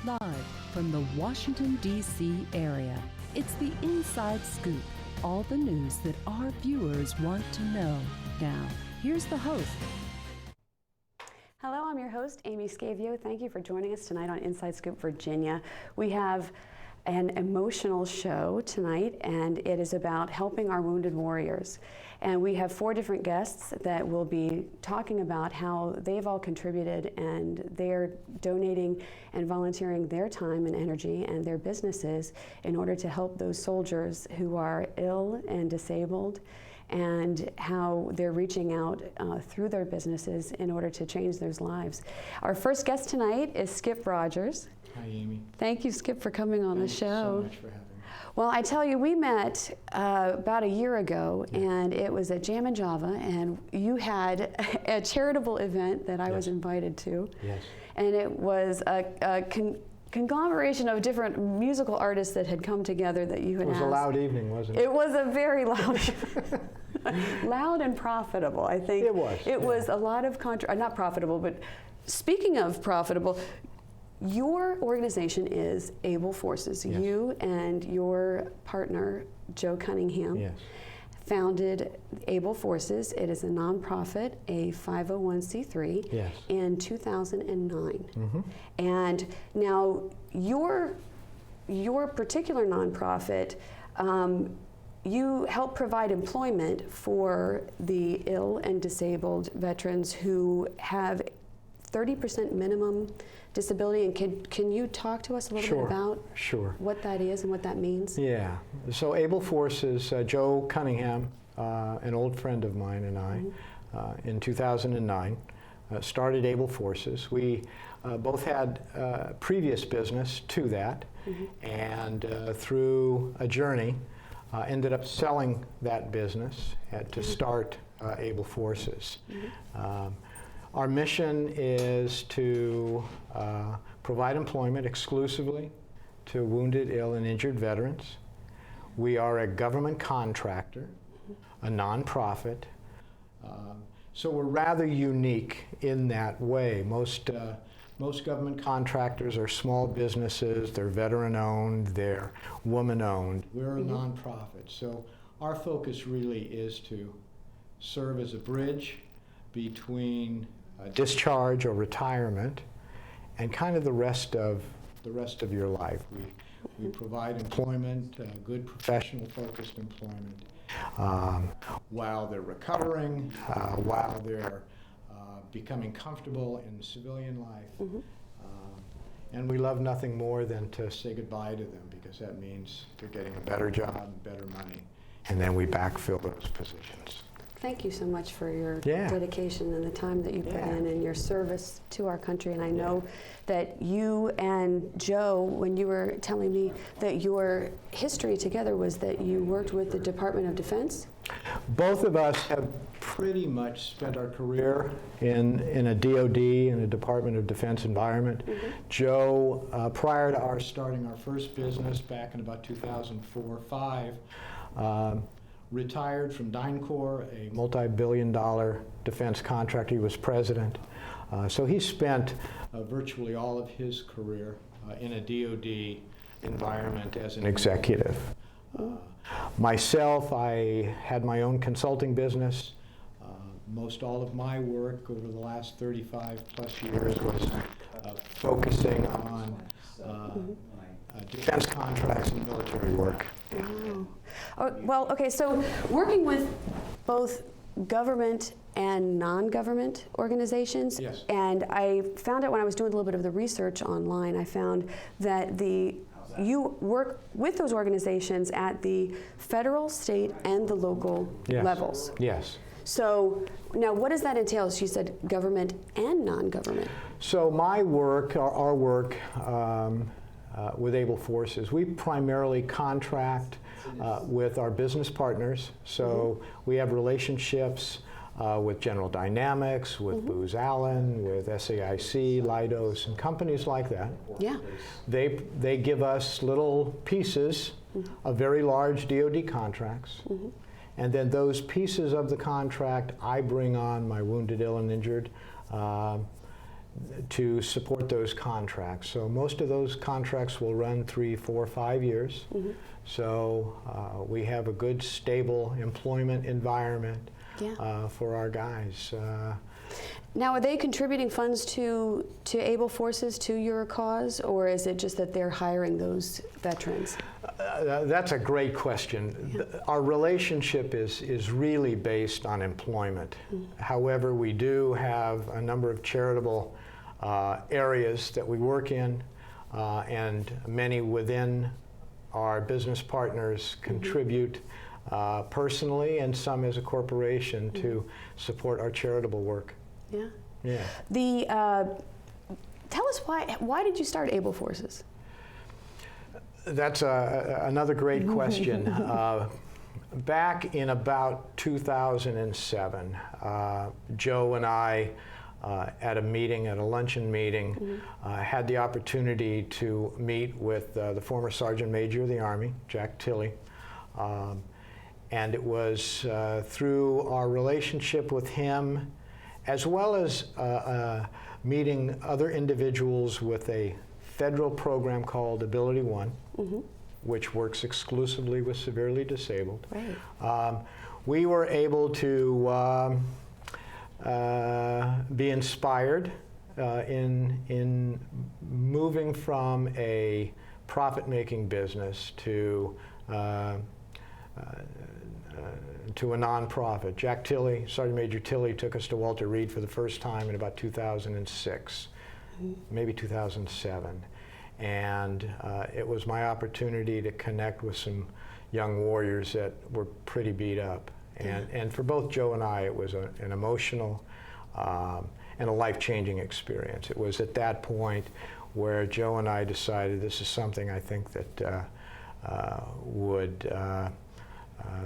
Live from the Washington, D.C. area, it's the Inside Scoop, all the news that our viewers want to know. Now, here's the host. Hello, I'm your host, Amy Skiavo. Thank you for joining us tonight on Inside Scoop Virginia. We have an emotional show tonight, and it is about helping our wounded warriors. And we have 4 different guests that will be talking about how they've all contributed, and they're donating and volunteering their time and energy and their businesses in order to help those soldiers who are ill and disabled, and how they're reaching out through their businesses in order to change their lives. Our first guest tonight is Skip Rogers. Hi, Amy. Thank you, Skip, for coming on the show. Thank you so much for having me. Well, I tell you, we met about a year ago, and it was at Jam and Java, and you had a charitable event that I was invited to. Yes. And it was a conglomeration of different musical artists that had come together that you had asked. It was a loud evening, wasn't it? It was a very loud loud and profitable, I think. It was. It was a lot of not profitable, but speaking of profitable, your organization is Able Forces. Yes. You and your partner, Joe Cunningham, founded Able Forces. It is a nonprofit, a 501c3, in 2009. Mm-hmm. And now your particular nonprofit, you help provide employment for the ill and disabled veterans who have 30% minimum disability. And can you talk to us a little bit about what that is and what that means? Yeah. So Able Forces, Joe Cunningham, an old friend of mine, and I, in 2009, started Able Forces. We both had previous business to that, and through a journey, ended up selling that business to start Able Forces. Our mission is to provide employment exclusively to wounded, ill, and injured veterans. We are a government contractor, a nonprofit, so we're rather unique in that way. Most government contractors are small businesses, they're veteran-owned, they're woman-owned. We're a nonprofit, so our focus really is to serve as a bridge between discharge or retirement and kind of the rest of your life. We provide employment, good professional focused employment, while they're recovering, while they're becoming comfortable in civilian life. And we love nothing more than to say goodbye to them, because that means they're getting a better job, better money, and then we backfill those positions. Thank you so much for your dedication and the time that you put in and your service to our country. And I know that you and Joe, when you were telling me that your history together was that you worked with the Department of Defense? Both of us have pretty much spent our career in a DOD, in a Department of Defense environment. Joe, prior to our starting our first business back in about 2004-05, retired from DynCorp, a multi-billion-dollar defense contractor. He was president. So he spent virtually all of his career in a DOD environment as an executive. Myself, I had my own consulting business. Most all of my work over the last 35 plus years was focusing on defense contracts and military work. Wow. Oh, well, okay, so working with both government and non-government organizations, and I found out when I was doing a little bit of the research online, I found that you work with those organizations at the federal, state, and the local levels. Yes. So now what does that entail? So you said government and non-government. So my work, our work with Able Forces, we primarily contract with our business partners. So we have relationships with General Dynamics, with Booz Allen, with SAIC, Leidos, and companies like that. Yeah. They give us little pieces of very large DoD contracts. And then those pieces of the contract, I bring on my wounded, ill, and injured to support those contracts. So most of those contracts will run 3, 4, 5 years. Mm-hmm. So we have a good, stable employment environment for our guys. Now, are they contributing funds to Able Forces, to your cause, or is it just that they're hiring those veterans? That's a great question. Yeah. Our relationship is really based on employment. Mm-hmm. However, we do have a number of charitable areas that we work in, and many within our business partners contribute personally, and some as a corporation to support our charitable work. Yeah. Yeah. Tell us why did you start Able Forces? That's another great question. Back in about 2007, Joe and I, at a luncheon meeting, had the opportunity to meet with the former Sergeant Major of the Army, Jack Tilley. And it was through our relationship with him, as well as meeting other individuals with a federal program called Ability One, which works exclusively with severely disabled. Right. We were able to be inspired in moving from a profit-making business to a nonprofit. Jack Tilley, Sergeant Major Tilley, took us to Walter Reed for the first time in about 2006, maybe 2007. And it was my opportunity to connect with some young warriors that were pretty beat up. And for both Joe and I, it was an emotional and a life-changing experience. It was at that point where Joe and I decided this is something I think that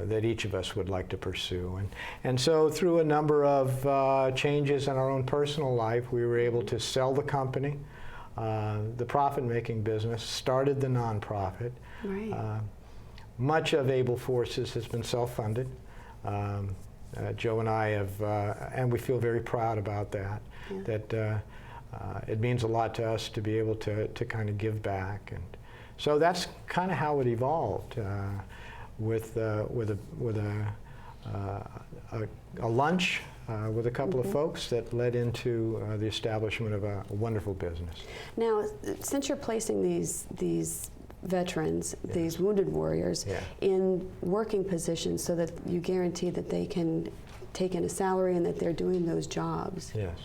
that each of us would like to pursue. And so through a number of changes in our own personal life, we were able to sell the company, the profit-making business, started the nonprofit. Right. Much of Able Forces has been self-funded. Joe and I have, and we feel very proud about that, that it means a lot to us to be able to kind of give back. And so that's kind of how it evolved. With a lunch with a couple of folks that led into the establishment of a wonderful business. Now, since you're placing these veterans, these wounded warriors, in working positions so that you guarantee that they can take in a salary and that they're doing those jobs. Yes.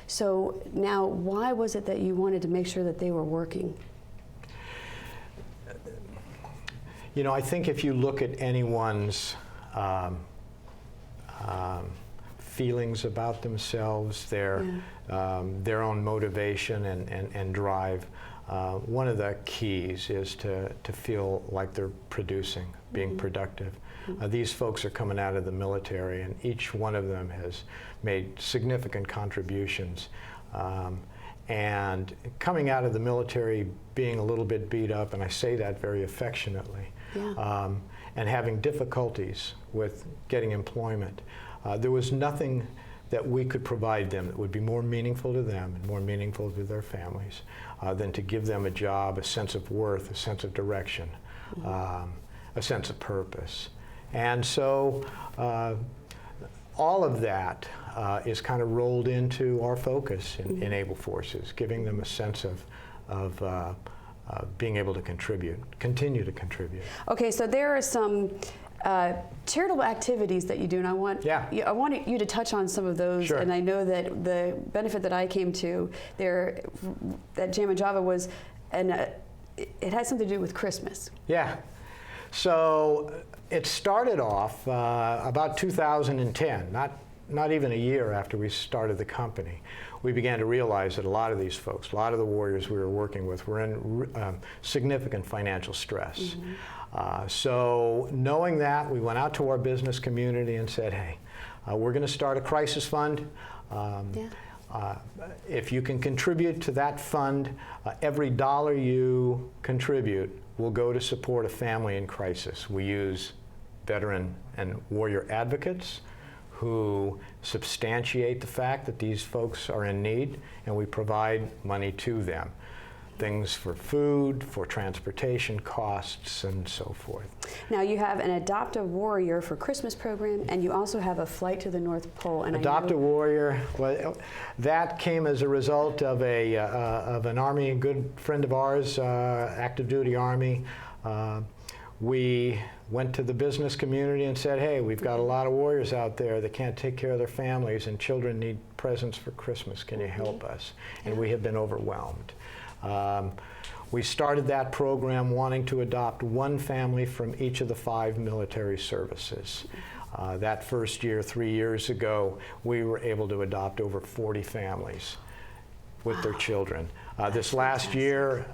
So now, why was it that you wanted to make sure that they were working? You know, I think if you look at anyone's feelings about themselves, their own motivation and drive, one of the keys is to feel like they're producing, being productive. These folks are coming out of the military, and each one of them has made significant contributions. And coming out of the military being a little bit beat up, and I say that very affectionately, and having difficulties with getting employment, there was nothing that we could provide them that would be more meaningful to them and more meaningful to their families than to give them a job, a sense of worth, a sense of direction, a sense of purpose. And so all of that is kind of rolled into our focus in Able Forces, giving them a sense of being able to contribute, continue to contribute. Okay, so there are some charitable activities that you do, and I want you to touch on some of those. Sure. And I know that the benefit that I came to there, that Jam and Java was, and it had something to do with Christmas. Yeah. So it started off about 2010, not even a year after we started the company. We began to realize that a lot of these folks, a lot of the warriors we were working with, were in significant financial stress. So knowing that, we went out to our business community and said, hey, we're going to start a crisis fund. If you can contribute to that fund, every dollar you contribute will go to support a family in crisis. We use veteran and warrior advocates who substantiate the fact that these folks are in need, and we provide money to them. Things for food, for transportation costs, and so forth. Now you have an Adopt a Warrior for Christmas program, and you also have a Flight to the North Pole. And Adopt a Warrior, well, that came as a result of an Army, a good friend of ours, active duty Army. We went to the business community and said, hey, we've got a lot of warriors out there that can't take care of their families, and children need presents for Christmas. Can you help us? And we have been overwhelmed. We started that program wanting to adopt one family from each of the 5 military services. That first year, 3 years ago, we were able to adopt over 40 families with their children. This last year,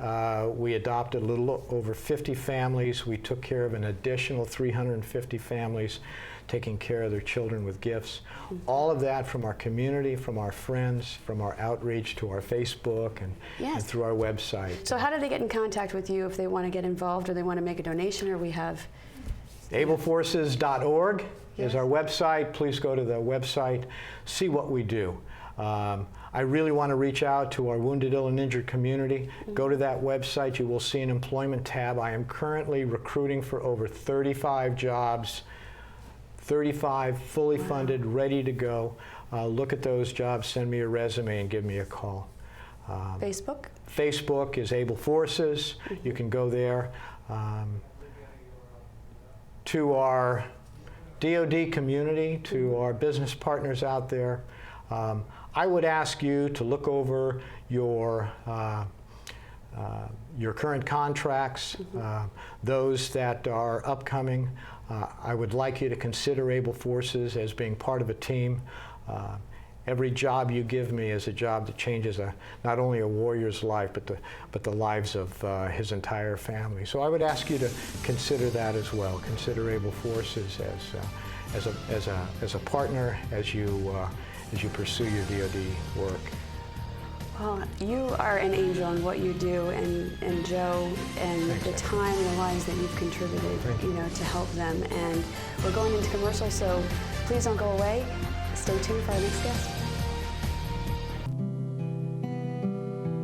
we adopted a little over 50 families. We took care of an additional 350 families, taking care of their children with gifts. All of that from our community, from our friends, from our outreach to our Facebook and through our website. So how do they get in contact with you if they want to get involved or they want to make a donation, or we have? ableforces.org is our website. Please go to the website, see what we do. I really want to reach out to our wounded, ill, and injured community. Go to that website. You will see an employment tab. I am currently recruiting for over 35 jobs, 35 fully funded, ready to go. Look at those jobs, send me a resume, and give me a call. Facebook? Facebook is Able Forces. You can go there. To our DoD community, to our business partners out there, I would ask you to look over your current contracts, those that are upcoming. I would like you to consider Able Forces as being part of a team. Every job you give me is a job that changes not only a warrior's life, but the lives of his entire family. So I would ask you to consider that as well. Consider Able Forces as a partner as you pursue your DoD work. Well, you are an angel in what you do, and Joe, and the time and the lives that you've contributed, to help them. And we're going into commercial, so please don't go away. Stay tuned for our next guest.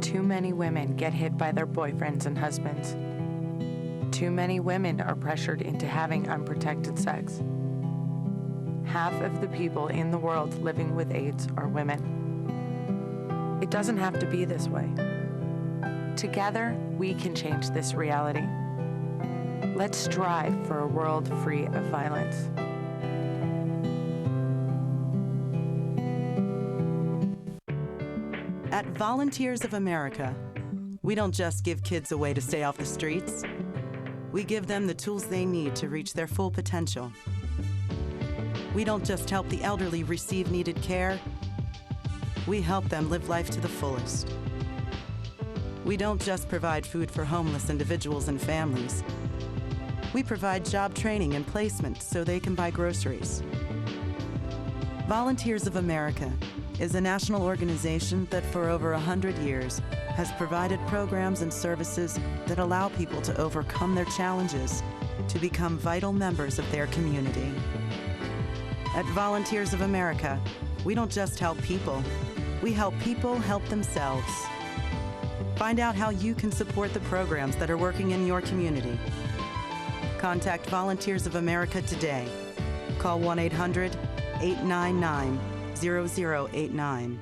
Too many women get hit by their boyfriends and husbands. Too many women are pressured into having unprotected sex. Half of the people in the world living with AIDS are women. It doesn't have to be this way. Together, we can change this reality. Let's strive for a world free of violence. At Volunteers of America, we don't just give kids a way to stay off the streets. We give them the tools they need to reach their full potential. We don't just help the elderly receive needed care. We help them live life to the fullest. We don't just provide food for homeless individuals and families. We provide job training and placement so they can buy groceries. Volunteers of America is a national organization that for over 100 years has provided programs and services that allow people to overcome their challenges to become vital members of their community. At Volunteers of America, we don't just help people, we help people help themselves. Find out how you can support the programs that are working in your community. Contact Volunteers of America today. Call 1-800-899-0089.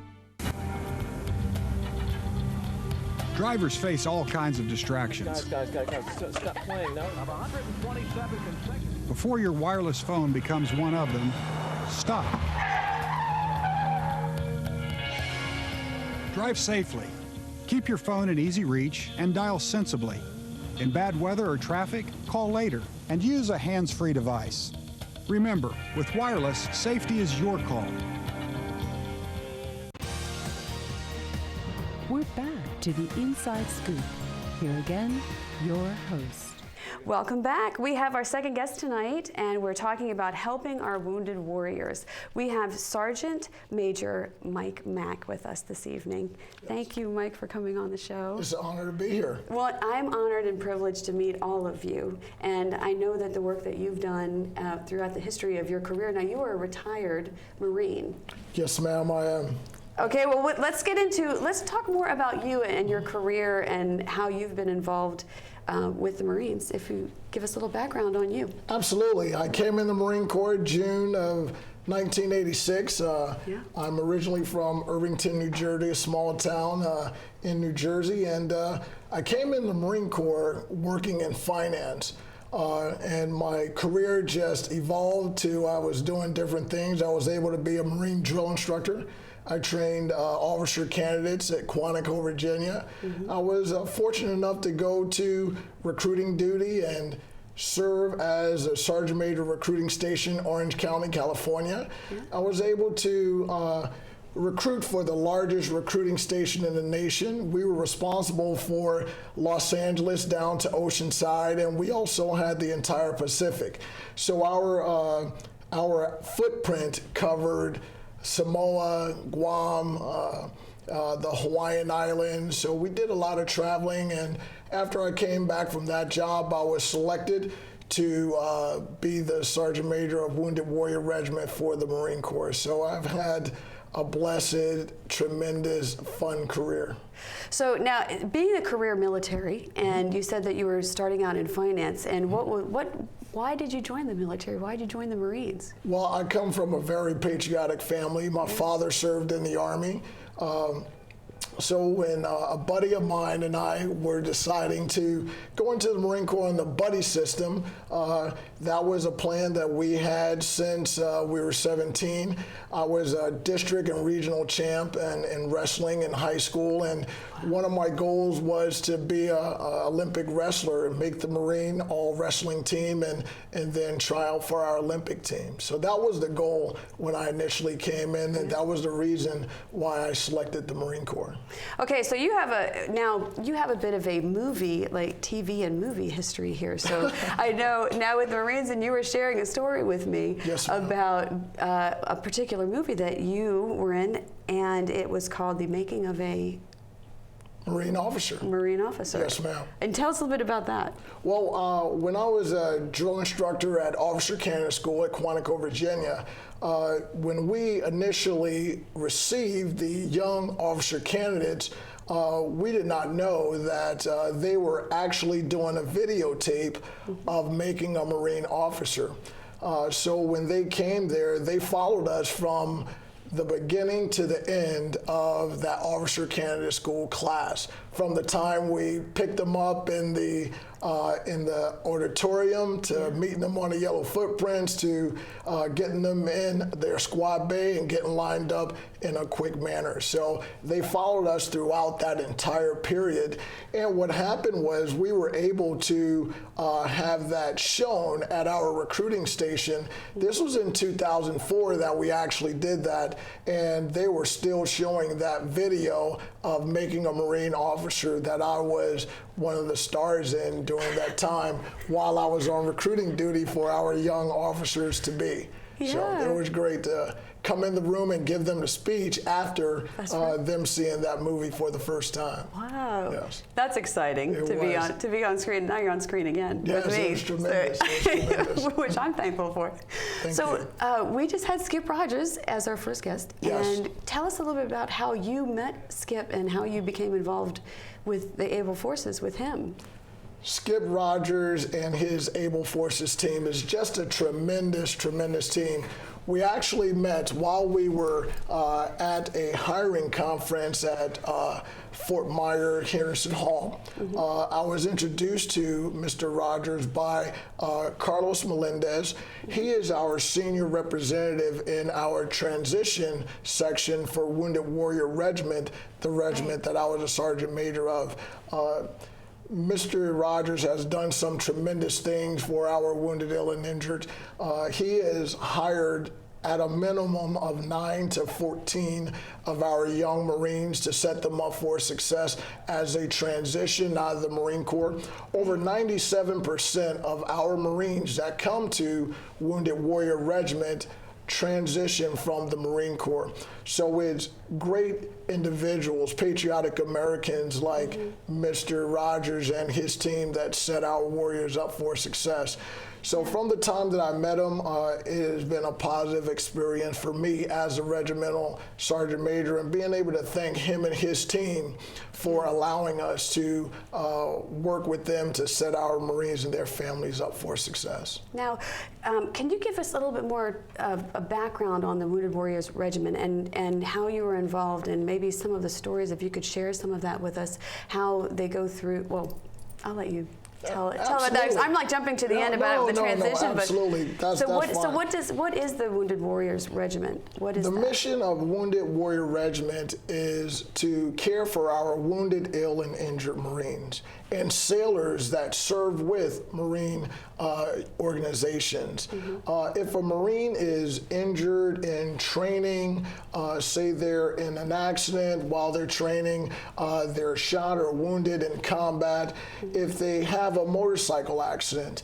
Drivers face all kinds of distractions. Guys, stop playing now. 127 consecutive. Before your wireless phone becomes one of them, stop. Drive safely. Keep your phone in easy reach and dial sensibly. In bad weather or traffic, call later and use a hands-free device. Remember, with wireless, safety is your call. We're back to the Inside Scoop. Here again, your host. Welcome back. We have our second guest tonight, and we're talking about helping our wounded warriors. We have Sergeant Major Mike Mack with us this evening. Thank you, Mike, for coming on the show. It's an honor to be here. Well, I'm honored and privileged to meet all of you, and I know that the work that you've done throughout the history of your career. Now, you are a retired Marine. Yes, ma'am, I am. Okay, well, let's talk more about you and your career and how you've been involved with the Marines. If you give us a little background on you. Absolutely. I came in the Marine Corps June of 1986. I'm originally from Irvington, New Jersey, a small town in New Jersey, and I came in the Marine Corps working in finance. And my career just evolved to, I was doing different things. I was able to be a Marine drill instructor. I trained officer candidates at Quantico, Virginia. I was fortunate enough to go to recruiting duty and serve as a Sergeant Major Recruiting Station, Orange County, California. I was able to recruit for the largest recruiting station in the nation. We were responsible for Los Angeles down to Oceanside, and we also had the entire Pacific. So our footprint covered Samoa, Guam, the Hawaiian Islands. So we did a lot of traveling, and after I came back from that job, I was selected to be the Sergeant Major of Wounded Warrior Regiment for the Marine Corps. So I've had a blessed, tremendous, fun career. So now, being a career military, and you said that you were starting out in finance, and why did you join the military? Why did you join the Marines? Well, I come from a very patriotic family. My father served in the Army. So when a buddy of mine and I were deciding to go into the Marine Corps in the buddy system, that was a plan that we had since we were 17. I was a district and regional champ in wrestling in high school, and one of my goals was to be an Olympic wrestler and make the Marine all wrestling team and then try out for our Olympic team. So that was the goal when I initially came in, and that was the reason why I selected the Marine Corps. Okay, so you have a bit of a movie, like TV and movie history here. So I know now with the Marines, and you were sharing a story with me about a particular movie that you were in, and it was called The Making of a Marine officer. Marine officer. Yes, ma'am. And tell us a little bit about that. Well, when I was a drill instructor at Officer Candidate School at Quantico, Virginia, when we initially received the young officer candidates, we did not know that they were actually doing a videotape of making a Marine officer. So when they came there, they followed us from the beginning to the end of that officer candidate school class. From the time we picked them up in the auditorium to meeting them on the yellow footprints to getting them in their squad bay and getting lined up in a quick manner. So they followed us throughout that entire period. And what happened was we were able to have that shown at our recruiting station. This was in 2004 that we actually did that, and they were still showing that video of making a Marine officer that I was one of the stars in during that time while I was on recruiting duty for our young officers to be. Yeah. So it was great to come in the room and give them the speech after them seeing that movie for the first time. Wow, yes. That's exciting to be on screen. Now you're on screen again with me. It was tremendous. It was tremendous. Which I'm thankful for. Thank so you. We just had Skip Rogers as our first guest, and tell us a little bit about how you met Skip and how you became involved with the Able Forces with him. Skip Rogers and his Able Forces team is just a tremendous, tremendous team. We actually met while we were at a hiring conference at Fort Myer Henderson Hall. I was introduced to Mr. Rogers by Carlos Melendez. He is our senior representative in our transition section for Wounded Warrior Regiment, the regiment that I was a sergeant major of. Mr. Rogers has done some tremendous things for our wounded, ill, and injured. He has hired at a minimum of 9 to 14 of our young Marines to set them up for success as they transition out of the Marine Corps. Over 97% of our Marines that come to Wounded Warrior Regiment transition from the Marine Corps. So it's great individuals, patriotic Americans like Mr. Rogers and his team that set our warriors up for success. So from the time that I met him, it has been a positive experience for me as a regimental sergeant major, and being able to thank him and his team for allowing us to work with them to set our Marines and their families up for success. Now, can you give us a little bit more of a background on the Wounded Warriors Regiment and how you were involved, and maybe some of the stories, if you could share some of that with us, how they go through, well, I'll let you tell about that. I'm like jumping to the end about the transition. Absolutely. But what is the Wounded Warriors Regiment? What is the mission of Wounded Warrior Regiment is to care for our wounded, ill, and injured Marines and sailors that serve with Marine organizations. If a Marine is injured in training, say they're in an accident while they're training, they're shot or wounded in combat, if they have a motorcycle accident,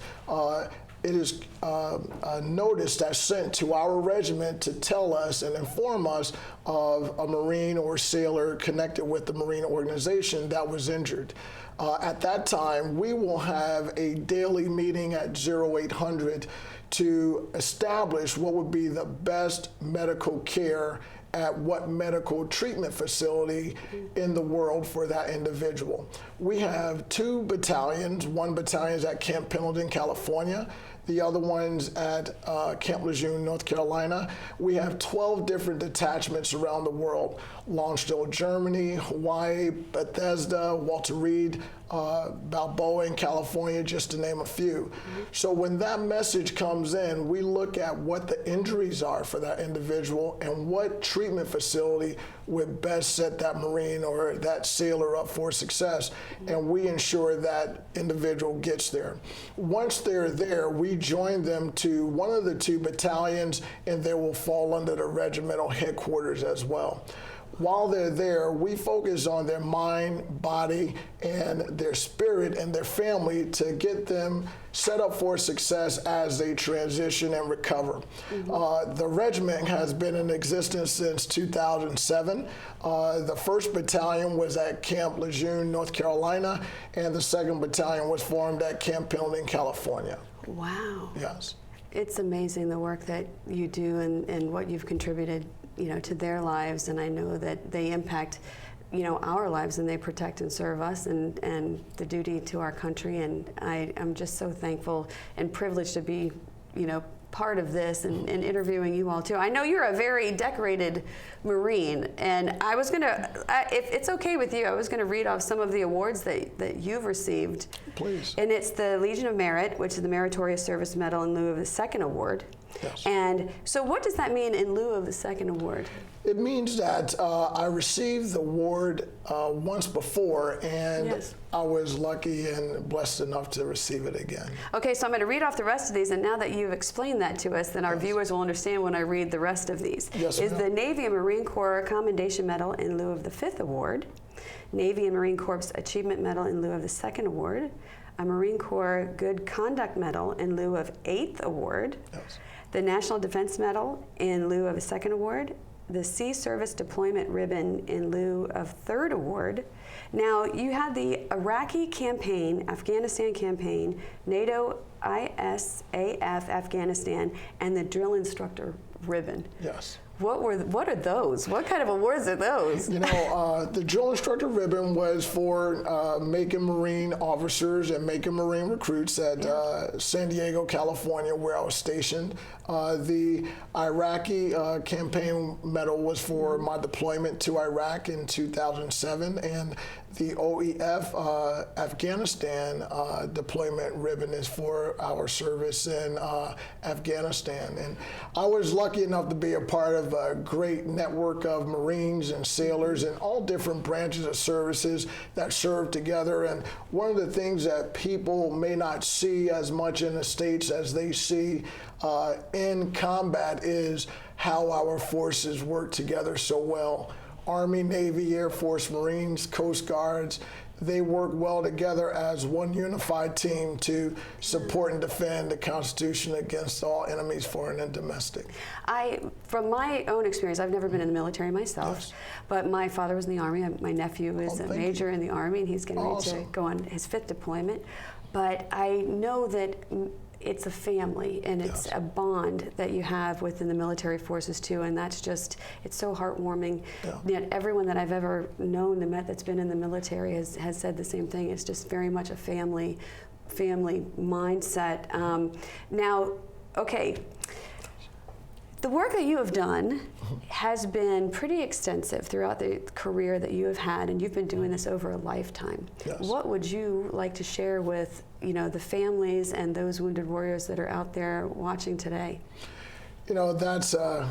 it is a notice that's sent to our regiment to tell us and inform us of a Marine or sailor connected with the Marine organization that was injured. At that time, we will have a daily meeting at 0800 to establish what would be the best medical care at what medical treatment facility in the world for that individual. We have 2 battalions. One battalion is at Camp Pendleton, California. The other one's at Camp Lejeune, North Carolina. We have 12 different detachments around the world. Longstill, Germany, Hawaii, Bethesda, Walter Reed, Balboa in California, just to name a few. So when that message comes in, we look at what the injuries are for that individual and what treatment facility would best set that Marine or that sailor up for success, and we ensure that individual gets there. Once they're there, we join them to one of the 2 battalions, and they will fall under the regimental headquarters as well. While they're there, we focus on their mind, body, and their spirit and their family to get them set up for success as they transition and recover. The regiment has been in existence since 2007. The 1st battalion was at Camp Lejeune, North Carolina, and the 2nd battalion was formed at Camp Pendleton, California. Wow. Yes. It's amazing the work that you do and what you've contributed, to their lives, and I know that they impact, our lives, and they protect and serve us and the duty to our country, and I'm just so thankful and privileged to be, part of this and interviewing you all too. I know you're a very decorated Marine, and I was gonna, if it's okay with you, I was gonna read off some of the awards that you've received. Please. And it's the Legion of Merit, which is the Meritorious Service Medal in lieu of the 2nd award. Yes. And so what does that mean in lieu of the 2nd award? It means that I received the award once before, and Yes. I was lucky and blessed enough to receive it again. Okay, so I'm going to read off the rest of these, and now that you've explained that to us, then our viewers will understand when I read the rest of these. Yes, is ma'am. the Navy and Marine Corps Commendation Medal in lieu of the 5th award, Navy and Marine Corps Achievement Medal in lieu of the 2nd award, a Marine Corps Good Conduct Medal in lieu of 8th award, Yes. the National Defense Medal in lieu of a 2nd award, the Sea Service Deployment Ribbon in lieu of 3rd award. Now, you had the Iraqi campaign, Afghanistan campaign, NATO ISAF Afghanistan, and the Drill Instructor Ribbon. Yes. What are those? What kind of awards are those? The Drill Instructor Ribbon was for Macon Marine officers and Macon Marine recruits at San Diego, California, where I was stationed. The Iraqi campaign medal was for my deployment to Iraq in 2007, and the OEF Afghanistan deployment ribbon is for our service in Afghanistan. And I was lucky enough to be a part of a great network of Marines and sailors in all different branches of services that serve together. And one of the things that people may not see as much in the States as they see in combat is how our forces work together so well. Army, Navy, Air Force, Marines, Coast Guards, they work well together as one unified team to support and defend the Constitution against all enemies, foreign and domestic. From my own experience, I've never been in the military myself, Yes. but my father was in the Army. My nephew is a major in the Army, and he's getting ready to Awesome. go on his 5th deployment. But I know that it's a family, and it's Yes. a bond that you have within the military forces too, and that's just, it's so heartwarming. Yeah. Yet everyone that I've ever known and met that's been in the military has said the same thing. It's just very much a family mindset. Now, okay, the work that you have done has been pretty extensive throughout the career that you have had, and you've been doing this over a lifetime. Yes. What would you like to share with, the families and those wounded warriors that are out there watching today? That's a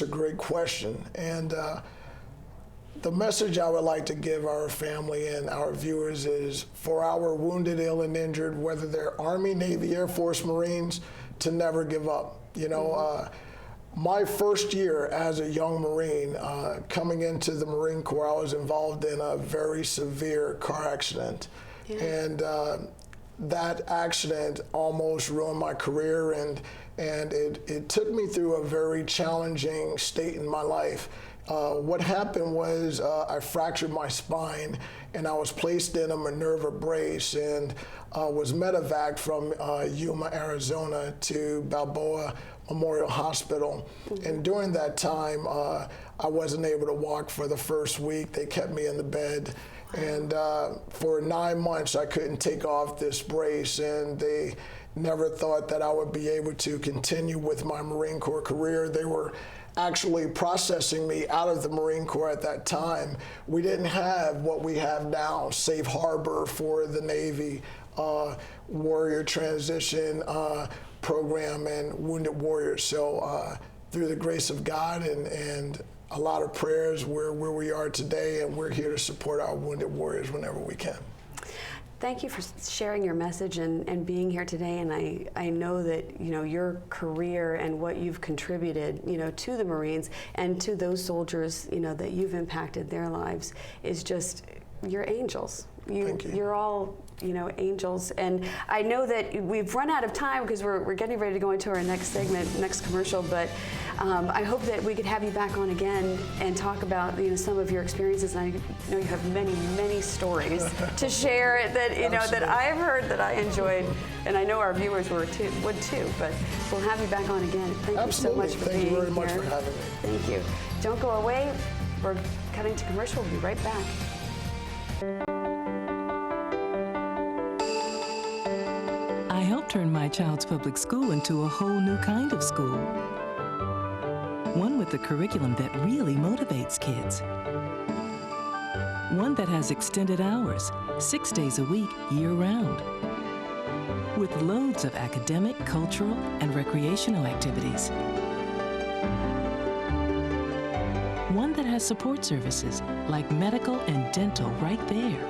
great question. And the message I would like to give our family and our viewers is for our wounded, ill, and injured, whether they're Army, Navy, Air Force, Marines, to never give up. My first year as a young Marine, coming into the Marine Corps, I was involved in a very severe car accident. Yeah. And that accident almost ruined my career, and it took me through a very challenging state in my life. What happened was I fractured my spine, and I was placed in a Minerva brace and was medevaced from Yuma, Arizona to Balboa Memorial Hospital. Mm-hmm. And during that time, I wasn't able to walk for the first week. They kept me in the bed. And for 9 months, I couldn't take off this brace, and they never thought that I would be able to continue with my Marine Corps career. They were actually processing me out of the Marine Corps at that time. We didn't have what we have now, safe harbor for the Navy, warrior transition program, and wounded warriors. So through the grace of God and a lot of prayers, we're where we are today, and we're here to support our wounded warriors whenever we can. Thank you for sharing your message and being here today. And I know that your career and what you've contributed to the Marines and to those soldiers that you've impacted their lives is just, you're angels. Thank you. You're all angels. And I know that we've run out of time because we're getting ready to go into our next segment, next commercial, but I hope that we could have you back on again and talk about some of your experiences. And I know you have many, many stories to share that that I've heard that I enjoyed, and I know our viewers would too. But we'll have you back on again. Thank Absolutely. you so much for Thank being you very here. much for having me. Thank you. Don't go away. We're cutting to commercial. We'll be right back. I helped turn my child's public school into a whole new kind of school. One with a curriculum that really motivates kids. One that has extended hours, 6 days a week, year-round. With loads of academic, cultural, and recreational activities. One that has support services like medical and dental right there.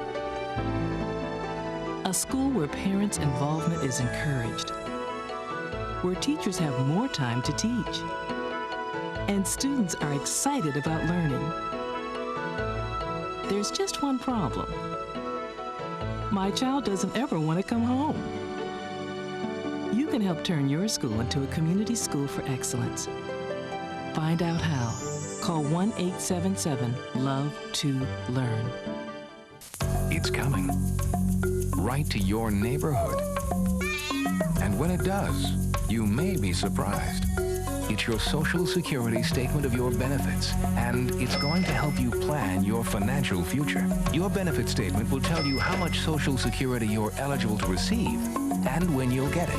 A school where parents' involvement is encouraged. Where teachers have more time to teach. And students are excited about learning. There's just one problem. My child doesn't ever want to come home. You can help turn your school into a community school for excellence. Find out how. Call 1-877-LOVE-TO-LEARN. It's coming. Right to your neighborhood. And when it does, you may be surprised. It's your Social Security statement of your benefits, and it's going to help you plan your financial future. Your benefit statement will tell you how much Social Security you're eligible to receive and when you'll get it.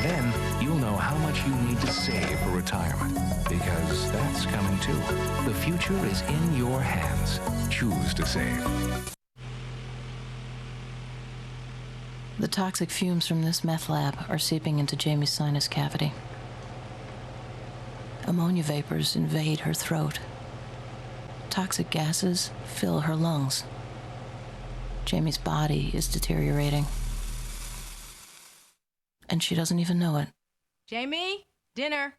Then you'll know how much you need to save for retirement, because that's coming too. The future is in your hands. Choose to save. The toxic fumes from this meth lab are seeping into Jamie's sinus cavity. Ammonia vapors invade her throat. Toxic gases fill her lungs. Jamie's body is deteriorating. And she doesn't even know it. Jamie, dinner.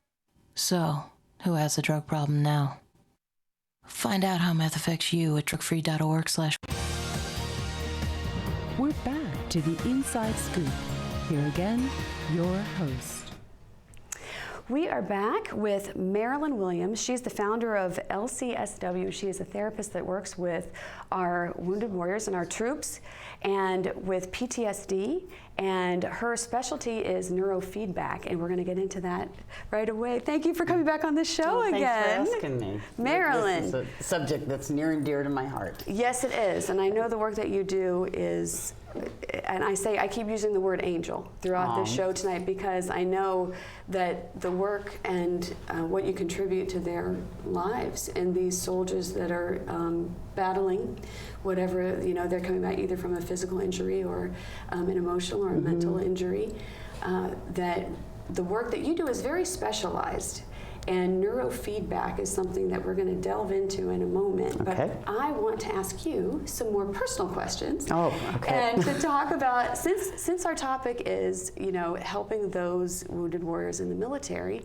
So, who has a drug problem now. Find out how meth affects you at drugfree.org/. We're back to the Inside Scoop. Here again, your host. We are back with Marilyn Williams. She's the founder of LCSW. She is a therapist that works with our wounded warriors and our troops and with PTSD. And her specialty is neurofeedback. And we're going to get into that right away. Thank you for coming back on the show again. Thanks for asking me. Marilyn. This is a subject that's near and dear to my heart. Yes, it is. And I know the work that you do is, and I keep using the word angel throughout this show tonight because I know that the work and what you contribute to their lives and these soldiers that are battling whatever, they're coming back either from a physical injury or an emotional or a mental injury, that the work that you do is very specialized. And neurofeedback is something that we're going to delve into in a moment. Okay. But I want to ask you some more personal questions. Oh, okay. And to talk about, since our topic is, helping those wounded warriors in the military,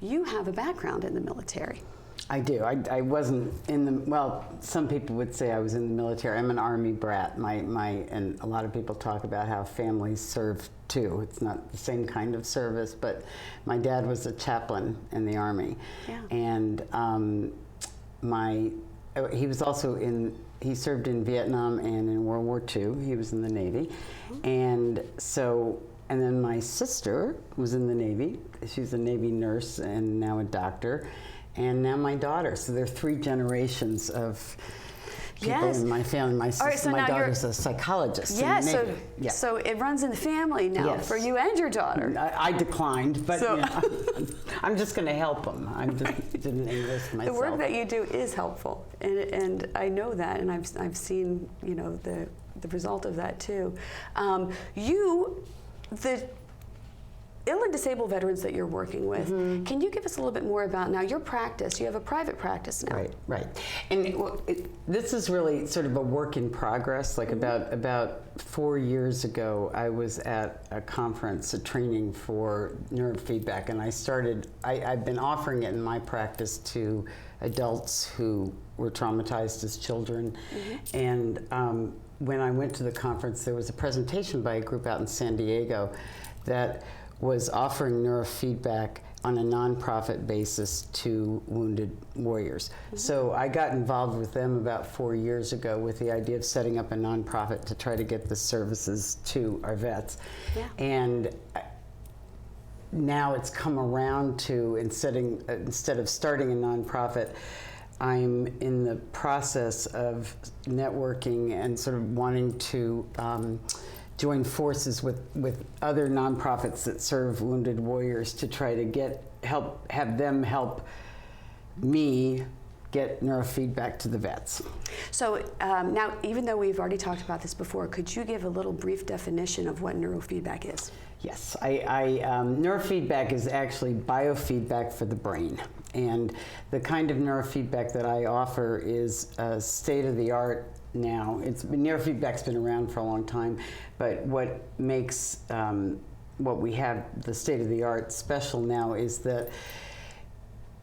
you have a background in the military. I do. I wasn't in the, well, some people would say I was in the military. I'm an Army brat. And a lot of people talk about how families serve too. It's not the same kind of service, but my dad was a chaplain in the Army. Yeah. And he was also he served in Vietnam and in World War II. He was in the Navy. And then my sister was in the Navy. She's a Navy nurse and now a doctor. And now my daughter. So there are 3 generations of people in my family. My daughter's a psychologist. Yes, so it runs in the family now for you and your daughter. I declined, but I'm just going to help them. I just didn't enlist myself. The work that you do is helpful, and I know that, and I've seen the result of that too. The ill and disabled veterans that you're working with, can you give us a little bit more about now your practice? You have a private practice now. Right. And this is really sort of a work in progress. Like about 4 years ago, I was at a conference, a training for neurofeedback, and I've been offering it in my practice to adults who were traumatized as children. And when I went to the conference, there was a presentation by a group out in San Diego that was offering neurofeedback on a nonprofit basis to wounded warriors. So I got involved with them about 4 years ago with the idea of setting up a nonprofit to try to get the services to our vets. Yeah. And now it's come around to, instead of starting a nonprofit, I'm in the process of networking and sort of wanting to join forces with other nonprofits that serve wounded warriors to try to have them help me get neurofeedback to the vets. So now, even though we've already talked about this before, could you give a little brief definition of what neurofeedback is? Yes, neurofeedback is actually biofeedback for the brain. And the kind of neurofeedback that I offer is state-of-the-art now. Neurofeedback's been around for a long time, but what makes what we have the state-of-the-art special now is that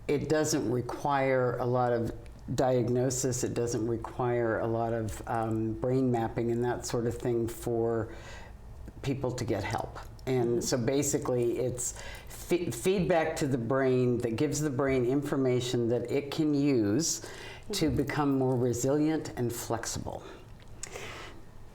it doesn't require a lot of diagnosis. It doesn't require a lot of brain mapping and that sort of thing for people to get help. And so basically it's feedback to the brain that gives the brain information that it can use to become more resilient and flexible.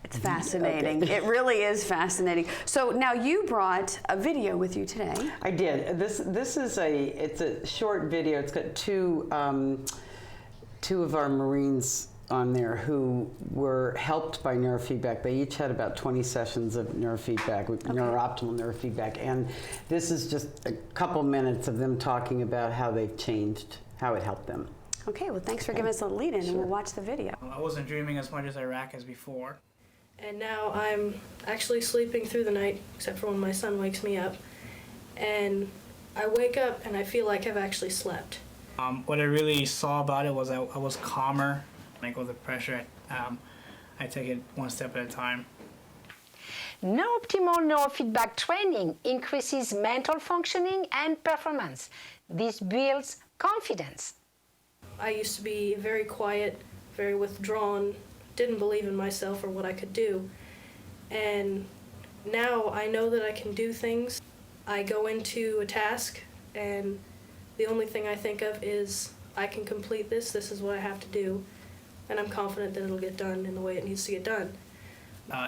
It's fascinating. Okay. It really is fascinating. So now you brought a video with you today. I did. This is it's a short video. It's got two of our Marines on there who were helped by neurofeedback. They each had about 20 sessions of neurofeedback, neurooptimal neurofeedback, and this is just a couple minutes of them talking about how they've changed, how it helped them. Okay, well thanks for giving us a lead in, and we'll watch the video. I wasn't dreaming as much as Iraq as before. And now I'm actually sleeping through the night, except for when my son wakes me up. And I wake up and I feel like I've actually slept. What I really saw about it was I was calmer. Like with the pressure, I take it one step at a time. Optimal neurofeedback training increases mental functioning and performance. This builds confidence. I used to be very quiet, very withdrawn, didn't believe in myself or what I could do. And now I know that I can do things. I go into a task and the only thing I think of is I can complete this, this is what I have to do, and I'm confident that it'll get done in the way it needs to get done.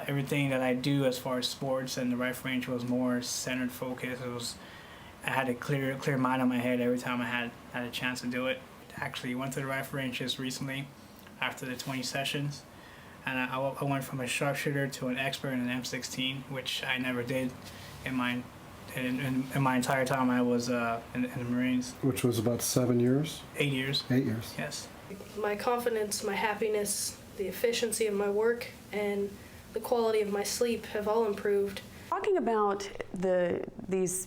Everything that I do as far as sports and the rifle range was more centered focus. I had a clear mind on my head every time I had a chance to do it. Actually went to the rifle range just recently after the 20 sessions, and I went from a sharpshooter to an expert in an M16, which I never did in my entire time I was in the Marines. Which was about 7 years? 8 years. 8 years. Yes. My confidence, my happiness, the efficiency of my work, and the quality of my sleep have all improved. Talking about these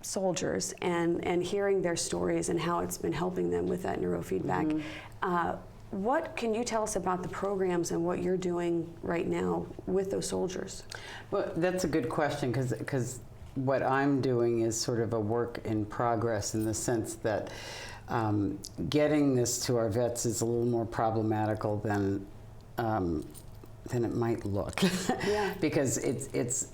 soldiers and hearing their stories and how it's been helping them with that neurofeedback, what can you tell us about the programs and what you're doing right now with those soldiers? Well, that's a good question, because what I'm doing is sort of a work in progress in the sense that getting this to our vets is a little more problematical than it might look. Yeah. Because it's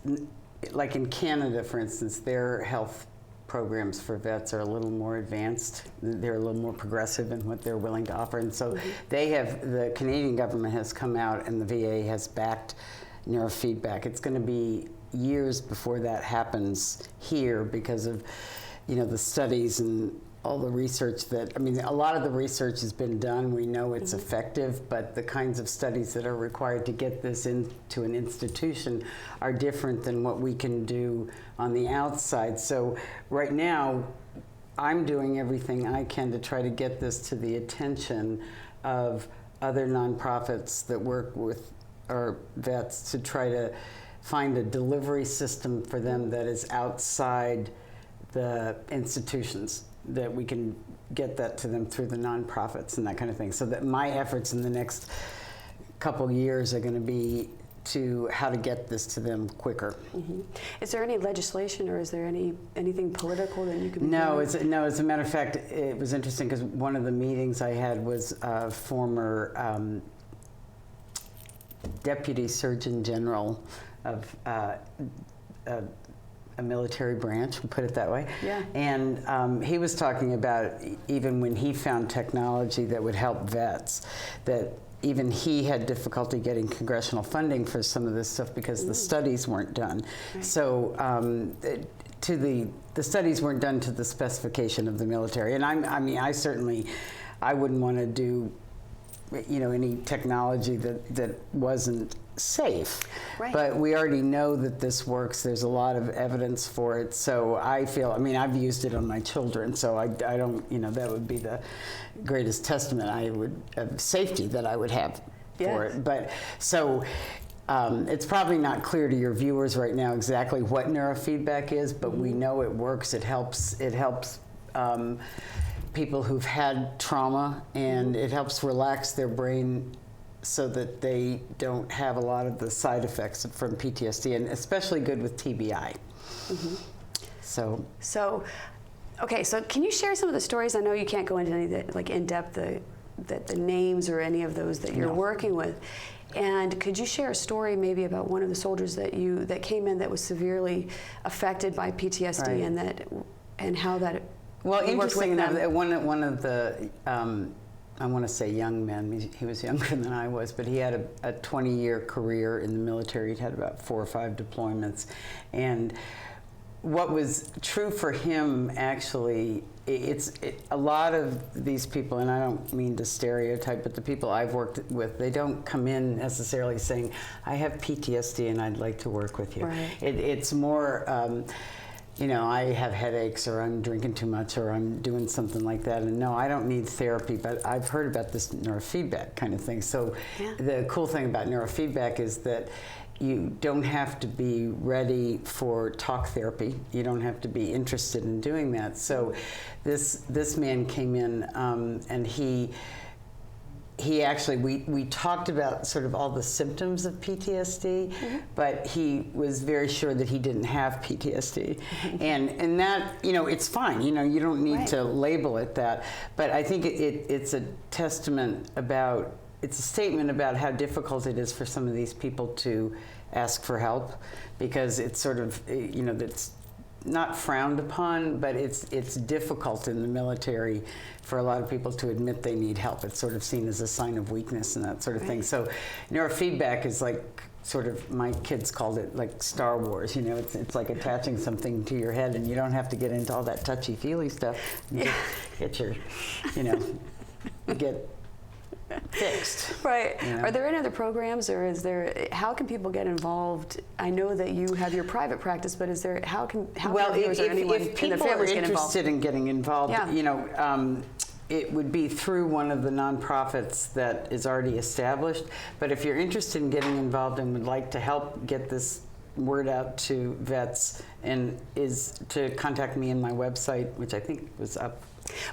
like in Canada, for instance, their health programs for vets are a little more advanced. They're a little more progressive in what they're willing to offer. And so the Canadian government has come out and the VA has backed neurofeedback. It's going to be years before that happens here because of, the studies and all the research that, a lot of the research has been done. We know it's effective, but the kinds of studies that are required to get this into an institution are different than what we can do on the outside. So right now, I'm doing everything I can to try to get this to the attention of other nonprofits that work with our vets to try to find a delivery system for them that is outside the institutions, that we can get that to them through the nonprofits and that kind of thing. So that my efforts in the next couple years are going to be to how to get this to them quicker. Is there any legislation or is there anything political that you can be No, doing? as a matter of fact, it was interesting because one of the meetings I had was a former Deputy Surgeon General of a military branch, we'll put it that way. Yeah. And he was talking about even when he found technology that would help vets, that even he had difficulty getting congressional funding for some of this stuff because the studies weren't done. Right. So the studies weren't done to the specification of the military. And I wouldn't want to do any technology that wasn't safe. Right. But we already know that this works. There's a lot of evidence for it. So I feel, I've used it on my children, so I don't, that would be the greatest testament of safety that I would have for it. But so it's probably not clear to your viewers right now exactly what neurofeedback is, but we know it works. It helps people who've had trauma, and it helps relax their brain so that they don't have a lot of the side effects from PTSD, and especially good with TBI. So can you share some of the stories? I know you can't go into any of the, in depth, the names or any of those that you're working with. And could you share a story maybe about one of the soldiers that came in that was severely affected by PTSD, and how that interesting enough, one of the I want to say young men, he was younger than I was, but he had a 20-year career in the military. He'd had about 4 or 5 deployments. And what was true for him, actually, a lot of these people, and I don't mean to stereotype, but the people I've worked with, they don't come in necessarily saying, I have PTSD and I'd like to work with you. Right. It's more, I have headaches, or I'm drinking too much, or I'm doing something like that. And no, I don't need therapy, but I've heard about this neurofeedback kind of thing. So the cool thing about neurofeedback is that you don't have to be ready for talk therapy. You don't have to be interested in doing that. So this man came in, and he he actually, we talked about sort of all the symptoms of PTSD, but he was very sure that he didn't have PTSD. And that, you know, it's fine. You know, you don't need to label it that. But I think it's a testament about, it's a statement about how difficult it is for some of these people to ask for help, because it's sort of, you know, that's not frowned upon, but it's difficult in the military for a lot of people to admit they need help. It's sort of seen as a sign of weakness and that sort of thing. So neurofeedback is like, sort of, my kids called it like Star Wars, you know, it's like attaching something to your head, and you don't have to get into all that touchy-feely stuff. You get your, you know, get fixed. Right. You know? Are there any other programs, or is there, how can people get involved? I know that you have your private practice, but is there, how can viewers or anyone if in the people are families get involved? interested in getting involved, you know, it would be through one of the nonprofits that is already established. But if you're interested in getting involved and would like to help get this word out to vets, and is to contact me in my website, which I think was up.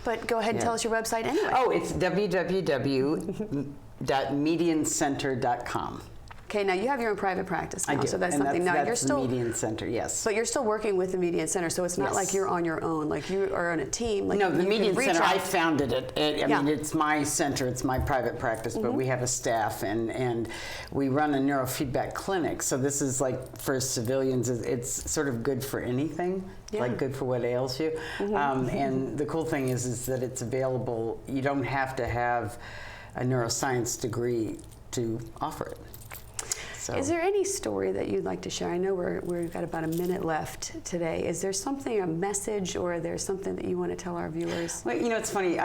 But go ahead and tell us your website anyway. Oh, it's www.mediancenter.com. Okay, now you have your own private practice now, I do. so that's and something. That's now you're still the Median Center, yes. But you're still working with the Median Center, so it's not like you're on your own. Like you are on a team. Like no, the Median Center, I out. founded it. I mean, it's my center, it's my private practice, but we have a staff, and we run a neurofeedback clinic. So this is like for civilians, it's sort of good for anything, like good for what ails you. And the cool thing is that it's available. You don't have to have a neuroscience degree to offer it. So. Is there any story that you'd like to share? I know we've got about a minute left today. Is there something, a message, or there's something that you want to tell our viewers? Well, you know, it's funny.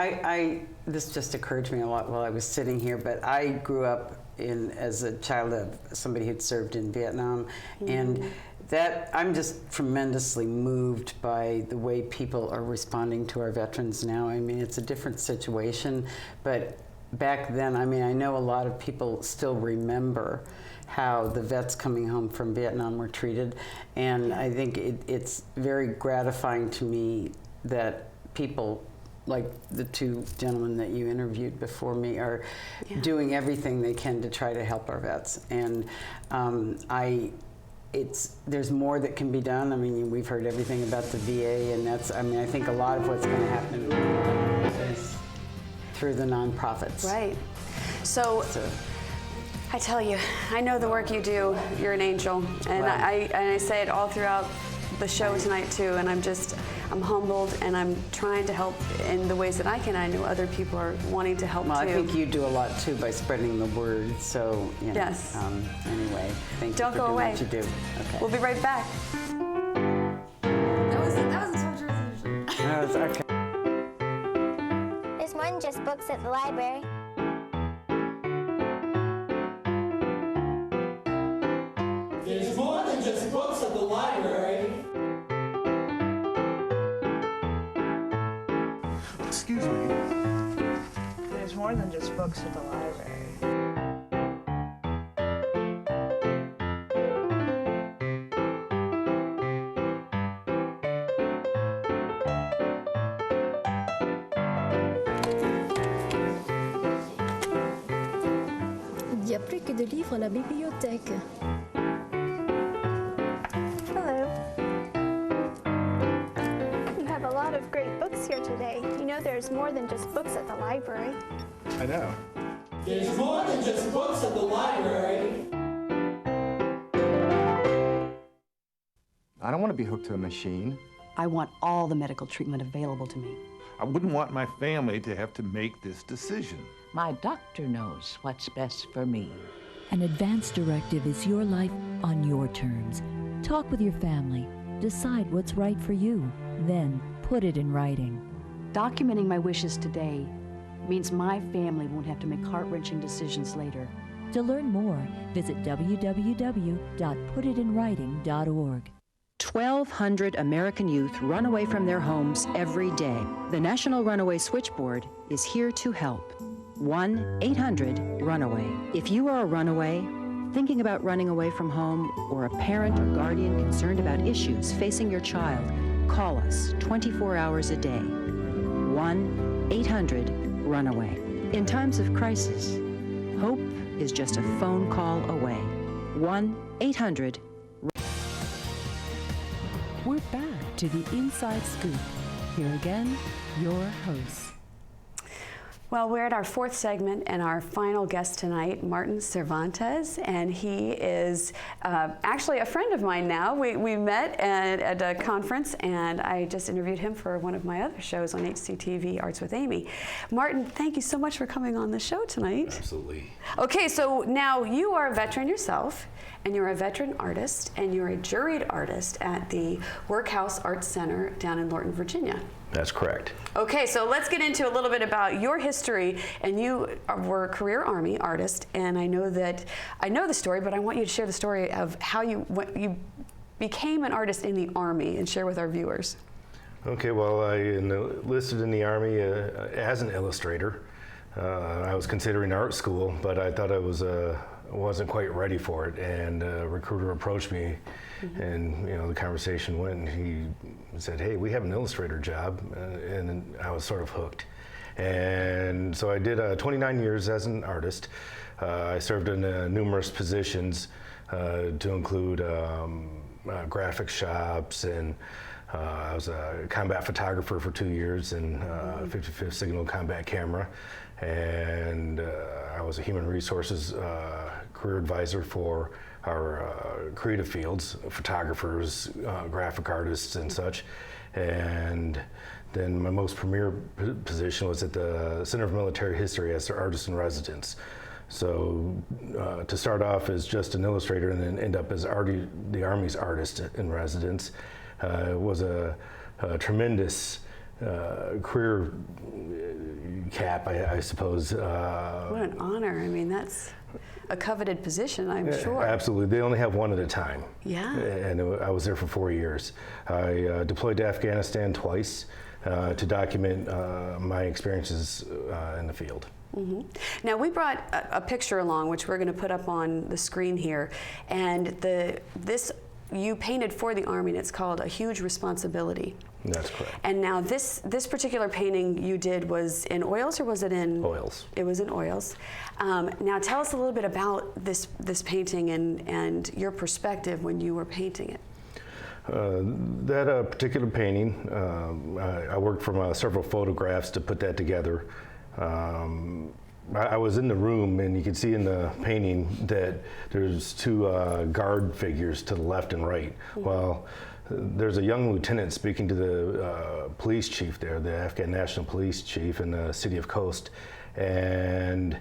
This just occurred to me a lot while I was sitting here, but I grew up as a child of somebody who'd served in Vietnam, and that I'm just tremendously moved by the way people are responding to our veterans now. I mean, it's a different situation, but back then, I mean, I know a lot of people still remember how the vets coming home from Vietnam were treated, and I think it's very gratifying to me that people like the two gentlemen that you interviewed before me are doing everything they can to try to help our vets. And there's more that can be done. I mean, we've heard everything about the VA, and I think a lot of what's going to happen is through the nonprofits. Right. So I tell you, I know the work you do. You're an angel, and I say it all throughout the show tonight too. And I'm humbled, and I'm trying to help in the ways that I can. I know other people are wanting to help too. I think you do a lot too by spreading the word. So you know, yes. Anyway, thank Don't you for go doing away. what you do. Okay. We'll be right back. That was okay. There's more than just books at the library. There's more than just books at the library. Excuse me. There's more than just books at the library. Il n'y a plus que de livres à la bibliothèque. Hello. You have a lot of great books here today. You know there's more than just books at the library. I know. There's more than just books at the library. I don't want to be hooked to a machine. I want all the medical treatment available to me. I wouldn't want my family to have to make this decision. My doctor knows what's best for me. An advance directive is your life on your terms. Talk with your family. Decide what's right for you. Then put it in writing. Documenting my wishes today means my family won't have to make heart-wrenching decisions later. To learn more, visit www.putitinwriting.org. 1,200 American youth run away from their homes every day. The National Runaway Switchboard is here to help. 1-800-RUNAWAY. If you are a runaway, thinking about running away from home, or a parent or guardian concerned about issues facing your child, call us 24 hours a day. 1-800-RUNAWAY. In times of crisis, hope is just a phone call away. 1-800. We're back to the Inside Scoop. Here again, your hosts. Well, we're at our fourth segment and our final guest tonight, Martin Cervantez, and he is actually a friend of mine now. We met at a conference, and I just interviewed him for one of my other shows on HCTV, Arts with Amy. Martin, thank you so much for coming on the show tonight. Absolutely. Okay, so now you are a veteran yourself, and you're a veteran artist, and you're a juried artist at the Workhouse Arts Center down in Lorton, Virginia. That's correct. Okay, so let's get into a little bit about your history. And you were a career Army artist, and I know the story, but I want you to share the story of how you became an artist in the Army and share with our viewers. Okay, well, I enlisted in the Army as an illustrator. I was considering art school, but I thought I wasn't quite ready for it, and a recruiter approached me. And the conversation went, and he said, "Hey, we have an illustrator job," and I was sort of hooked. And so I did 29 years as an artist. I served in numerous positions to include graphic shops, and I was a combat photographer for 2 years in 55th Signal Combat Camera, and I was a human resources career advisor for our creative fields, photographers, graphic artists, and such. And then my most premier position was at the Center for Military History as their artist in residence. So to start off as just an illustrator and then end up as the Army's artist in residence was a tremendous career cap, I suppose. What an honor. I mean, that's a coveted position, I'm sure. Absolutely. They only have one at a time. Yeah. And I was there for 4 years. I deployed to Afghanistan twice to document my experiences in the field. Now, we brought a picture along, which we're going to put up on the screen here. And this you painted for the Army, and it's called A Huge Responsibility. That's correct. And now this particular painting you did was in oils, or was it in? Oils. It was in oils. Now tell us a little bit about this painting and your perspective when you were painting it. That particular painting, I worked from several photographs to put that together. I was in the room, and you can see in the painting that there's two guard figures to the left and right. Well, there's a young lieutenant speaking to the police chief there, the Afghan National Police Chief in the city of Khost, and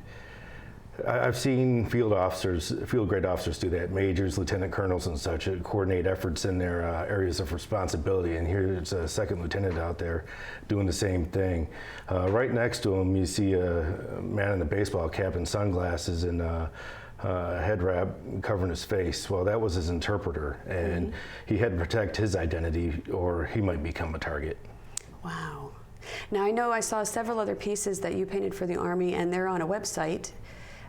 I've seen field grade officers do that, majors, lieutenant colonels and such, coordinate efforts in their areas of responsibility, and here's a second lieutenant out there doing the same thing. Right next to him you see a man in a baseball cap and sunglasses and head wrap covering his face. Well, that was his interpreter, and he had to protect his identity or he might become a target. Wow. Now, I know I saw several other pieces that you painted for the Army, and they're on a website.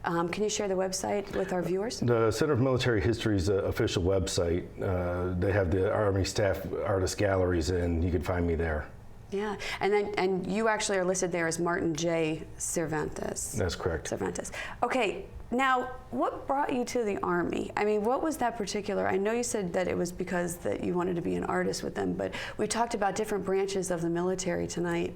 Can you share the website with our viewers? The Center for Military History's official website. They have the Army Staff Artist Galleries, and you can find me there. Yeah, and you actually are listed there as Martin J. Cervantez. That's correct. Cervantez. Okay, now what brought you to the Army? I mean, what was that particular? I know you said that it was because that you wanted to be an artist with them, but we talked about different branches of the military tonight.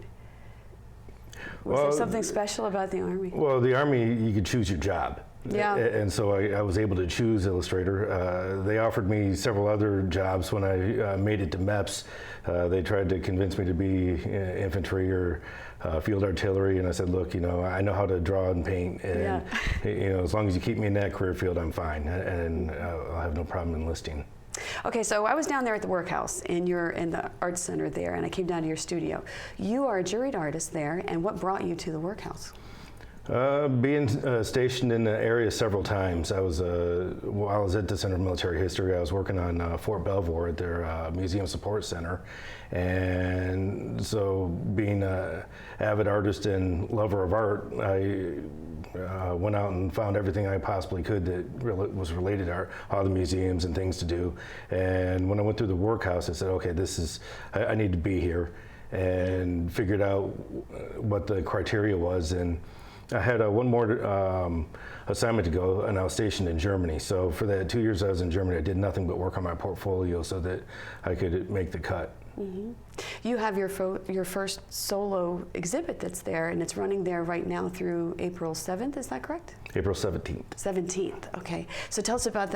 Was there something special about the Army? Well, the Army, you could choose your job. Yeah. And so I was able to choose illustrator. They offered me several other jobs when I made it to MEPS. They tried to convince me to be infantry or field artillery, and I said, look, I know how to draw and paint, and as long as you keep me in that career field, I'm fine, and I'll have no problem enlisting. Okay, so I was down there at the Workhouse in the Arts Center there, and I came down to your studio. You are a juried artist there, and what brought you to the Workhouse? Being stationed in the area several times. While I was at the Center for Military History, I was working on Fort Belvoir at their Museum Support Center. And so being an avid artist and lover of art, I went out and found everything I possibly could that was related to all the museums and things to do. And when I went through the Workhouse, I said, okay, I need to be here, and figured out what the criteria was. And I had one more assignment to go, and I was stationed in Germany. So for the 2 years I was in Germany, I did nothing but work on my portfolio so that I could make the cut. Mm-hmm. You have your first solo exhibit that's there, and it's running there right now through April 7th, is that correct? April 17th. 17th, okay. So tell us about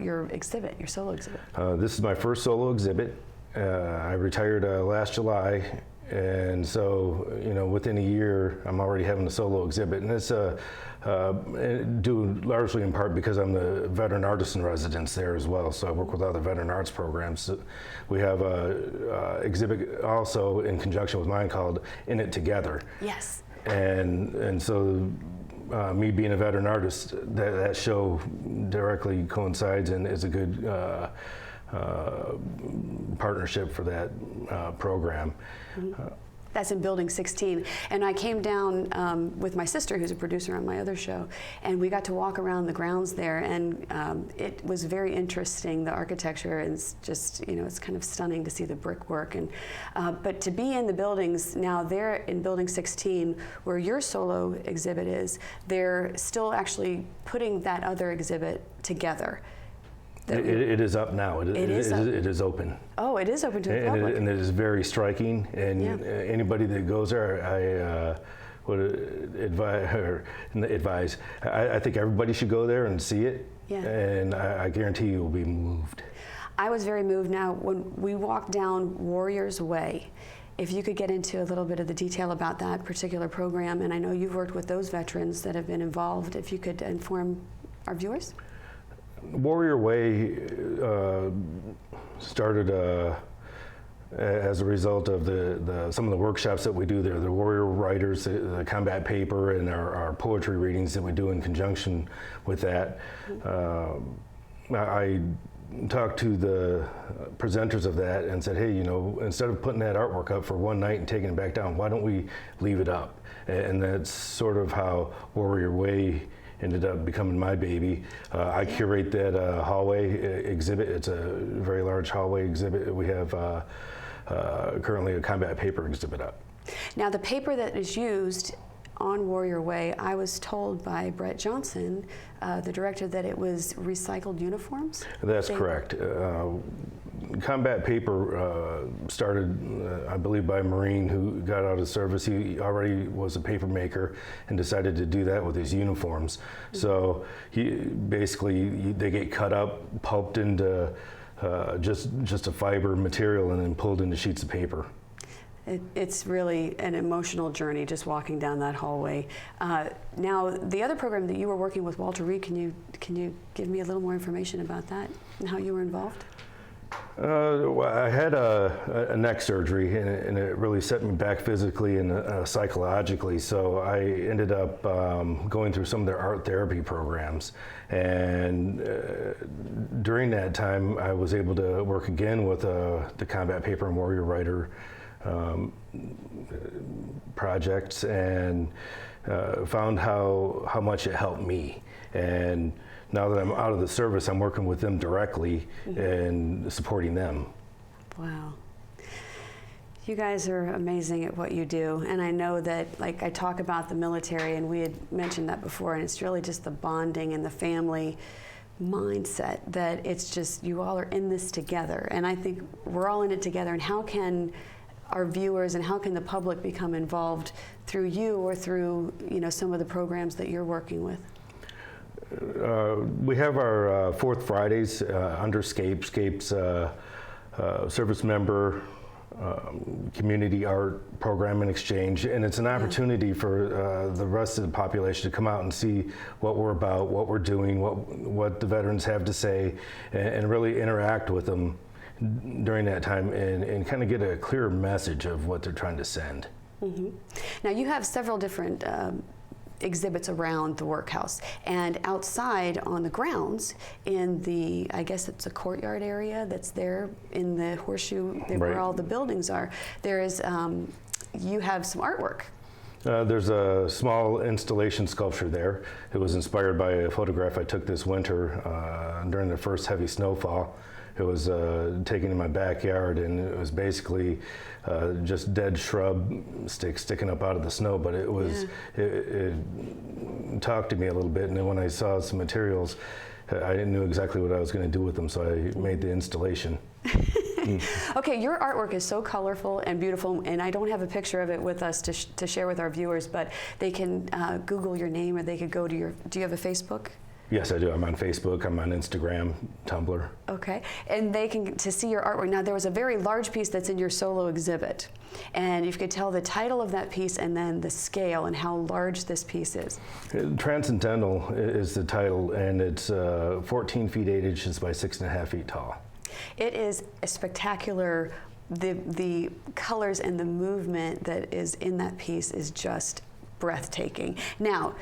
your exhibit, your solo exhibit. This is my first solo exhibit. I retired last July, and so, within a year, I'm already having a solo exhibit, and it's due largely in part because I'm the veteran artist in residence there as well. So I work with other veteran arts programs. We have a exhibit also in conjunction with mine called In It Together. Yes. And so me being a veteran artist, that show directly coincides and is a good partnership for that program. Mm-hmm. That's in Building 16. And I came down with my sister, who's a producer on my other show, and we got to walk around the grounds there, and it was very interesting, the architecture, and it's just, it's kind of stunning to see the brickwork. And but to be in the buildings, now they're in Building 16, where your solo exhibit is, they're still actually putting that other exhibit together. It is up now. It is open. Oh, it is open to the public. And it is very striking. And anybody that goes there, I would advise. I think everybody should go there and see it. Yeah. And I guarantee you will be moved. I was very moved. Now, when we walked down Warriors Way, if you could get into a little bit of the detail about that particular program, and I know you've worked with those veterans that have been involved, if you could inform our viewers. Warrior Way started as a result of some of the workshops that we do there, the Warrior Writers, the combat paper, and our poetry readings that we do in conjunction with that. I talked to the presenters of that and said, hey, instead of putting that artwork up for one night and taking it back down, why don't we leave it up? And that's sort of how Warrior Way ended up becoming my baby. I curate that hallway exhibit. It's a very large hallway exhibit. We have currently a combat paper exhibit up. Now, the paper that is used on Warrior Way, I was told by Brett Johnson, the director, that it was recycled uniforms? That's correct. Combat paper started, I believe, by a Marine who got out of service. He already was a paper maker and decided to do that with his uniforms. Mm-hmm. So they get cut up, pulped into just a fiber material, and then pulled into sheets of paper. It's really an emotional journey just walking down that hallway. Now, the other program that you were working with, Walter Reed, can you give me a little more information about that and how you were involved? Well, I had a neck surgery, and it really set me back physically and psychologically. So I ended up going through some of their art therapy programs. And during that time, I was able to work again with the Combat Paper and Warrior Writer projects, and found how much it helped me. And now that I'm out of the service, I'm working with them directly and supporting them. Wow. You guys are amazing at what you do. And I know that, like, I talk about the military, and we had mentioned that before, and it's really just the bonding and the family mindset, that it's just, you all are in this together. And I think we're all in it together. And how can our viewers and how can the public become involved through you or through, some of the programs that you're working with? We have our Fourth Fridays under SCAPE. SCAPE's service member community art program and exchange, and it's an opportunity for the rest of the population to come out and see what we're about, what we're doing, what the veterans have to say, and really interact with them during that time and kind of get a clear message of what they're trying to send. Mm-hmm. Now, you have several different exhibits around the workhouse, and outside on the grounds in the, I guess it's a courtyard area that's there in the horseshoe where all the buildings are, there is, you have some artwork. There's a small installation sculpture there. It was inspired by a photograph I took this winter during the first heavy snowfall. It was taken in my backyard, and it was basically just dead shrub sticks sticking up out of the snow. But it was it talked to me a little bit, and then when I saw some materials, I didn't know exactly what I was going to do with them, so I made the installation. Okay, your artwork is so colorful and beautiful, and I don't have a picture of it with us to share with our viewers, but they can Google your name, or they could go to your, do you have a Facebook? Yes, I do. I'm on Facebook, I'm on Instagram, Tumblr. Okay, and they can, to see your artwork. Now, there was a very large piece that's in your solo exhibit, and if you could tell the title of that piece and then the scale and how large this piece is. Transcendental is the title, and it's 14 feet 8 inches by 6.5 feet tall. It is a spectacular, the colors and the movement that is in that piece is just breathtaking. Now,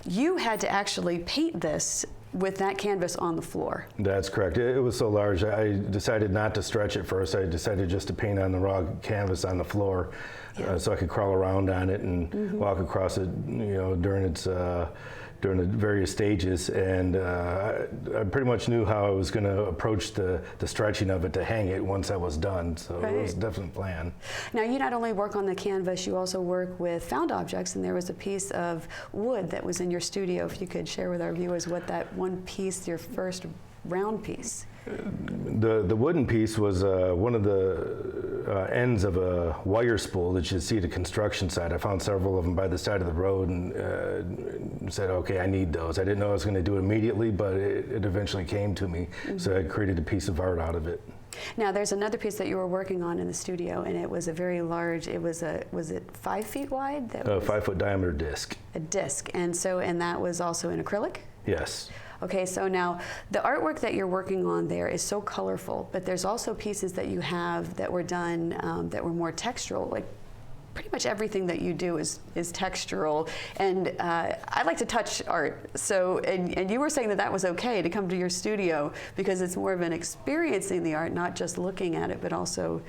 you had to actually paint this with that canvas on the floor. That's correct. It was so large, I decided not to stretch it first. I decided just to paint on the raw canvas on the floor, so I could crawl around on it and walk across it, during its during the various stages, and I pretty much knew how I was going to approach the stretching of it to hang it once I was done, so it was a definite plan. Now, you not only work on the canvas, you also work with found objects, and there was a piece of wood that was in your studio. If you could share with our viewers what that one piece, your first round piece. The wooden piece was one of the ends of a wire spool that you see at the construction site. I found several of them by the side of the road and said, okay, I need those. I didn't know I was going to do it immediately, but it eventually came to me. So I created a piece of art out of it. Now, there's another piece that you were working on in the studio, and it was a very large, was it 5 feet wide? That was 5 foot diameter disc. A disc, and that was also in acrylic? Yes. Okay, so now the artwork that you're working on there is so colorful, but there's also pieces that you have that were done that were more textural. Like pretty much everything that you do is textural, and I like to touch art. So, and you were saying that was okay to come to your studio because it's more of an experiencing the art, not just looking at it, but also,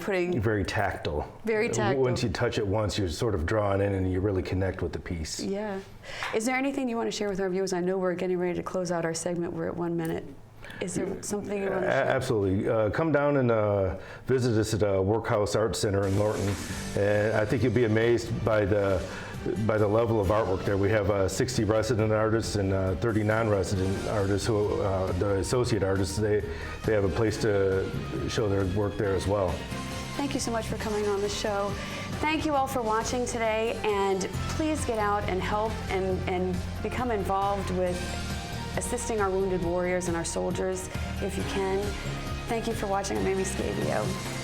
putting... Very tactile. Very tactile. Once you touch it once, you're sort of drawn in and you really connect with the piece. Yeah. Is there anything you want to share with our viewers? I know we're getting ready to close out our segment. We're at 1 minute. Is there something you want to share? Absolutely. Come down and visit us at Workhouse Art Center in Lorton. And I think you'll be amazed by the level of artwork there. We have 60 resident artists and 30 non-resident artists who, the associate artists, they have a place to show their work there as well. Thank you so much for coming on the show. Thank you all for watching today, and please get out and help and become involved with assisting our wounded warriors and our soldiers if you can. Thank you for watching. I'm Amy Skiavo.